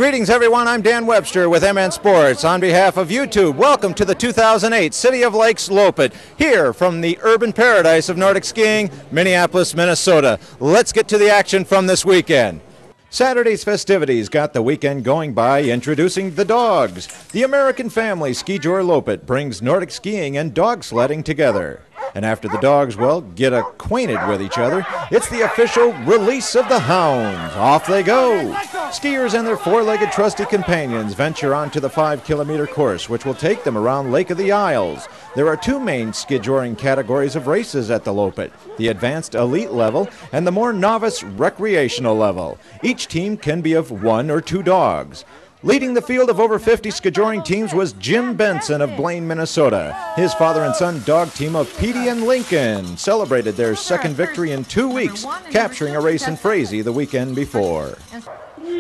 Greetings, everyone. I'm Dan Webster with MN Sports. On behalf of YouTube, welcome to the 2008 City of Lakes Loppet, here from the urban paradise of Nordic skiing, Minneapolis, Minnesota. Let's get to the action from this weekend. Saturday's festivities got the weekend going by introducing the dogs. The American family Ski Jour Loppet brings Nordic skiing and dog sledding together. And after the dogs, well, get acquainted with each other, it's the official release of the hounds. Off they go. Skiers and their four-legged trusty companions venture onto the 5-kilometer course, which will take them around Lake of the Isles. There are two main ski-joring categories of races at the Loppet, the advanced elite level and the more novice recreational level. Each team can be of 1 or 2 dogs. Leading the field of over 50 skijoring teams was Jim Benson of Blaine, Minnesota. His father and son dog team of Petey and Lincoln celebrated their second victory in 2 weeks, capturing a race in Frazee the weekend before.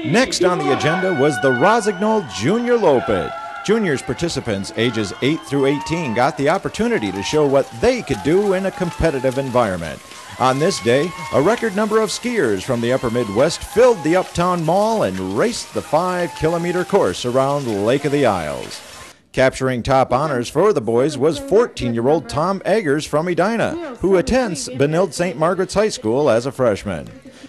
Next on the agenda was the Rossignol Junior Loppet. Juniors participants ages 8 through 18 got the opportunity to show what they could do in a competitive environment. On this day, a record number of skiers from the upper Midwest filled the Uptown Mall and raced the 5-kilometer course around Lake of the Isles. Capturing top honors for the boys was 14-year-old Tom Eggers from Edina, who attends Benilde St. Margaret's High School as a freshman.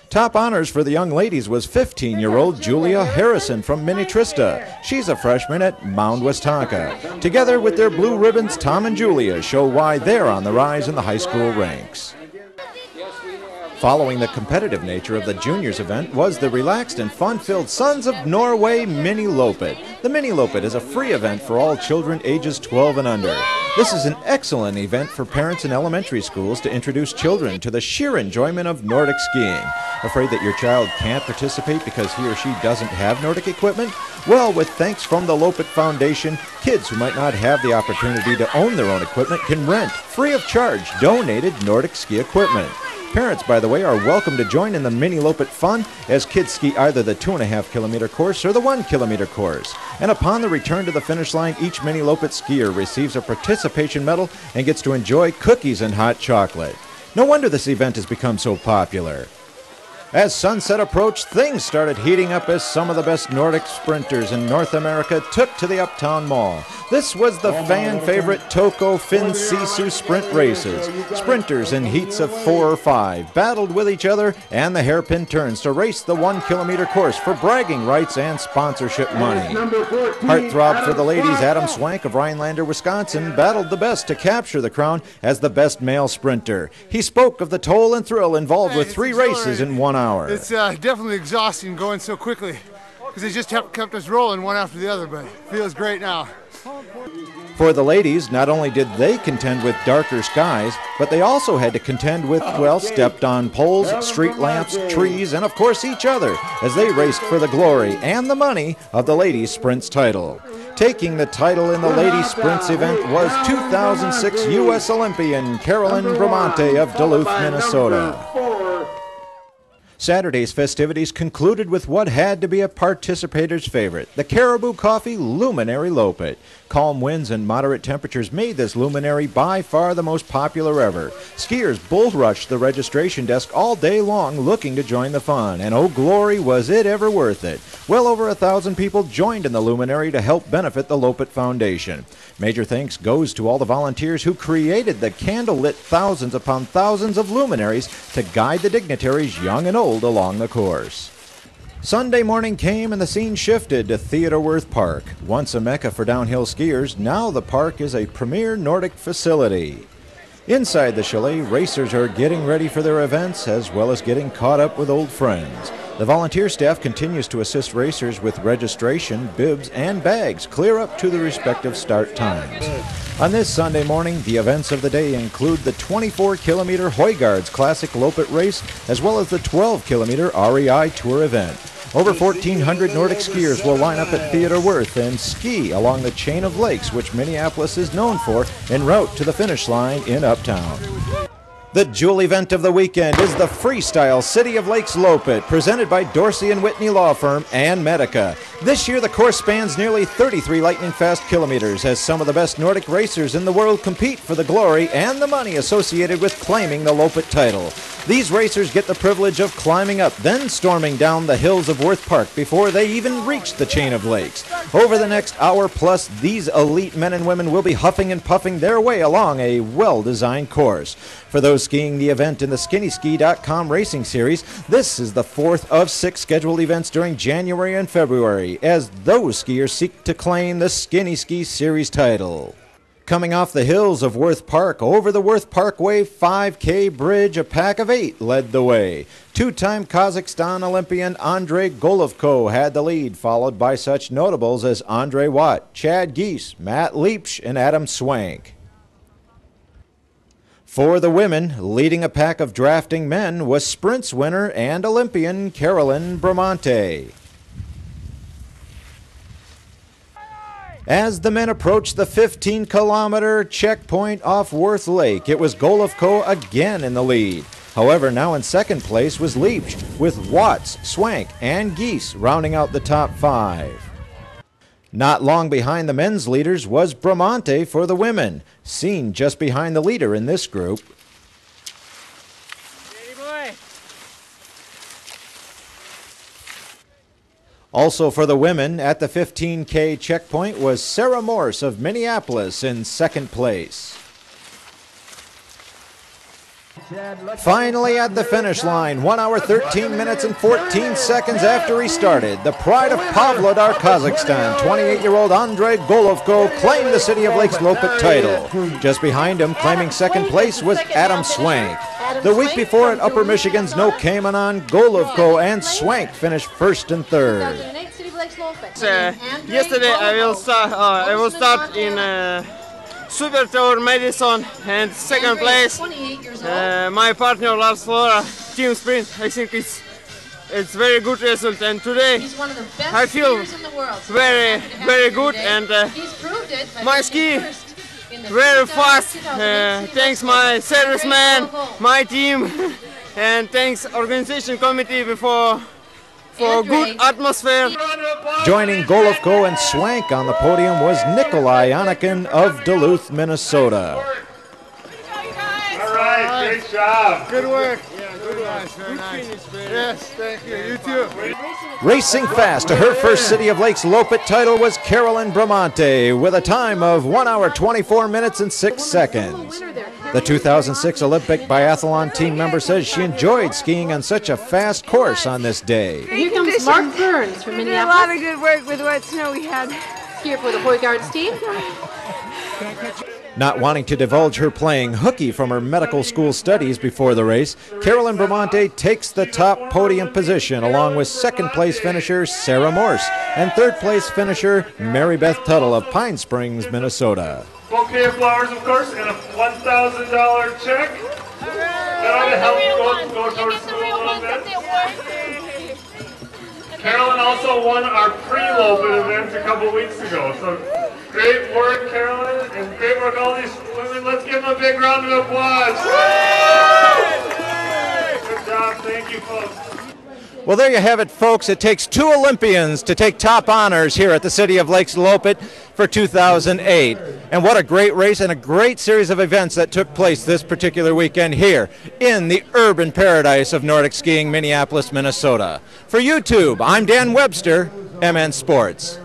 Top honors for the young ladies was 15-year-old Julia Harrison from Minneapolis. She's a freshman at Mound Westonka. Together with their blue ribbons, Tom and Julia show why they're on the rise in the high school ranks. Following the competitive nature of the juniors event was the relaxed and fun-filled Sons of Norway Mini Loppet. The Mini Loppet is a free event for all children ages 12 and under. This is an excellent event for parents in elementary schools to introduce children to the sheer enjoyment of Nordic skiing. Afraid that your child can't participate because he or she doesn't have Nordic equipment? Well, with thanks from the Loppet Foundation, kids who might not have the opportunity to own their own equipment can rent, free of charge, donated Nordic ski equipment. Parents, by the way, are welcome to join in the Mini Loppet fun as kids ski either the 2.5-kilometer course or the 1-kilometer course. And upon the return to the finish line, each Mini Loppet skier receives a participation medal and gets to enjoy cookies and hot chocolate. No wonder this event has become so popular. As sunset approached, things started heating up as some of the best Nordic sprinters in North America took to the Uptown Mall. This was the fan favorite Toko Finn Sisu sprint races. Sprinters in heats of 4 or 5 battled with each other and the hairpin turns to race the 1-kilometer course for bragging rights and sponsorship money. Heartthrob for the ladies, Adam Swank of Rhinelander, Wisconsin, battled the best to capture the crown as the best male sprinter. He spoke of the toll and thrill involved with 3 races in 1 hour. It's definitely exhausting going so quickly because they just kept us rolling one after the other, but it feels great now. For the ladies, not only did they contend with darker skies, but they also had to contend with, well, stepped-on poles, street lamps, trees, and of course each other as they raced for the glory and the money of the ladies' sprints title. Taking the title in the ladies' sprints event was 2006 U.S. Olympian Carolyn Bramante of Duluth, Minnesota. Saturday's festivities concluded with what had to be a participator's favorite, the Caribou Coffee Luminary Loppet. Calm winds and moderate temperatures made this luminary by far the most popular ever. Skiers bull-rushed the registration desk all day long looking to join the fun, and oh glory, was it ever worth it. Well over 1,000 people joined in the luminary to help benefit the Loppet Foundation. Major thanks goes to all the volunteers who created the candle-lit thousands upon thousands of luminaries to guide the dignitaries young and old along the course. Sunday morning came and the scene shifted to Theodore Wirth Park. Once a mecca for downhill skiers, now the park is a premier Nordic facility. Inside the chalet, racers are getting ready for their events as well as getting caught up with old friends. The volunteer staff continues to assist racers with registration, bibs, and bags clear up to the respective start times. On this Sunday morning, the events of the day include the 24-kilometer Højgaards Classic Loppet race as well as the 12-kilometer REI Tour event. Over 1,400 Nordic skiers will line up at Theodore Wirth and ski along the chain of lakes which Minneapolis is known for en route to the finish line in Uptown. The jewel event of the weekend is the Freestyle City of Lakes Loppet, presented by Dorsey & Whitney Law Firm and Medica. This year, the course spans nearly 33 lightning-fast kilometers as some of the best Nordic racers in the world compete for the glory and the money associated with claiming the Loppet title. These racers get the privilege of climbing up, then storming down the hills of Worth Park before they even reach the chain of lakes. Over the next hour plus, these elite men and women will be huffing and puffing their way along a well-designed course. For those skiing the event in the SkinnySki.com racing series, this is the fourth of 6 scheduled events during January and February, as those skiers seek to claim the Skinny Ski Series title. Coming off the hills of Worth Park, over the Worth Parkway 5K bridge, a pack of 8 led the way. Two-time Kazakhstan Olympian Andre Golovko had the lead, followed by such notables as Andre Watt, Chad Geese, Matt Leipsch, and Adam Swank. For the women, leading a pack of drafting men was sprints winner and Olympian Carolyn Bramante. As the men approached the 15-kilometer checkpoint off Worth Lake, it was Golovko again in the lead. However, now in second place was Leipsch, with Watts, Swank, and Geese rounding out the top 5. Not long behind the men's leaders was Bramante for the women, seen just behind the leader in this group. Also for the women at the 15K checkpoint was Sarah Morse of Minneapolis in second place. Finally at the finish line, 1 hour 13 minutes and 14 seconds after he started, the pride of Pavlodar, Kazakhstan, 28-year-old Andre Golovko claimed the City of Lakes Loppet title. Just behind him, claiming second place, was Adam Swank. The week before at Upper Michigan's No Kamenon, Golovko and Swank finished first and third. Yesterday I will start in Super Tour Madison and second place. My partner Lars Flora, team sprint. I think it's very good result, and today I feel very good, and my ski very fast. Thanks my serviceman, my team, and thanks organization committee for good atmosphere. Joining Golovko and Swank on the podium was Nikolai Anakin of Duluth, Minnesota. All right, great job. Good work. Yeah, good work. Very nice. Yes, thank you. You too. Racing fast to her first City of Lakes Loppet title was Carolyn Bramante with a time of 1 hour 24 minutes and 6 seconds. The 2006 Olympic biathlon team member says she enjoyed skiing on such a fast course on this day. Here comes Mark Burns from Minneapolis. A lot of good work with what snow we had. Here for the Point Guards team. Not wanting to divulge her playing hooky from her medical school studies before the race, Carolyn Bramante takes the top podium position along with second place finisher Sarah Morse and third place finisher Mary Beth Tuttle of Pine Springs, Minnesota. Bouquet of flowers, of course, and a $1,000 check. That ought to help you go towards school a little bit. Carolyn also won our pre-Loppet event a couple weeks ago. So great work, Carolyn, and great work all these women. Let's give them a big round of applause. Good job. Thank you, folks. Well, there you have it, folks. It takes 2 Olympians to take top honors here at the City of Lakes Loppet for 2008. And what a great race and a great series of events that took place this particular weekend here in the urban paradise of Nordic skiing, Minneapolis, Minnesota. For YouTube, I'm Dan Webster, MN Sports.